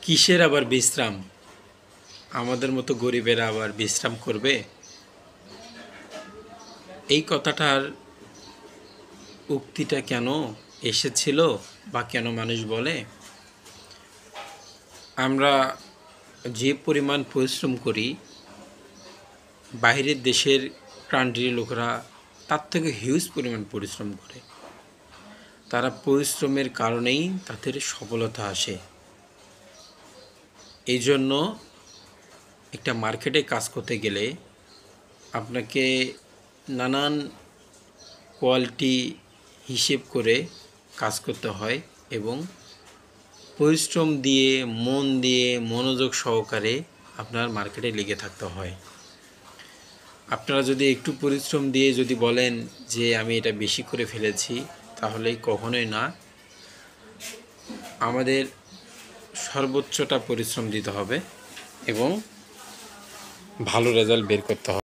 কিসের আবার বিশ্রাম? আমাদের মতো গরিবেরা আবার বিশ্রাম করবে? এই কথাটার উক্তিটা কেন এসেছিল বা কেন মানুষ বলে? আমরা যে পরিমাণ পরিশ্রম করি, বাইরের দেশের কান্ট্রির লোকেরা তার থেকে হিউজ পরিমাণ পরিশ্রম করে। তারা পরিশ্রমের কারণেই তাদের সফলতা আসে। এই জন্য একটা মার্কেটে কাজ করতে গেলে আপনাকে নানান কোয়ালিটি হিসেব করে কাজ করতে হয় এবং পরিশ্রম দিয়ে, মন দিয়ে, মনোযোগ সহকারে আপনার মার্কেটে লেগে থাকতে হয়। আপনারা যদি একটু পরিশ্রম দিয়ে যদি বলেন যে আমি এটা বেশি করে ফেলেছি, তাহলে কখনোই না। আমাদের সর্বোচ্চটা পরিশ্রম দিতে হবে এবং ভালো রেজাল্ট বের করতে হবে।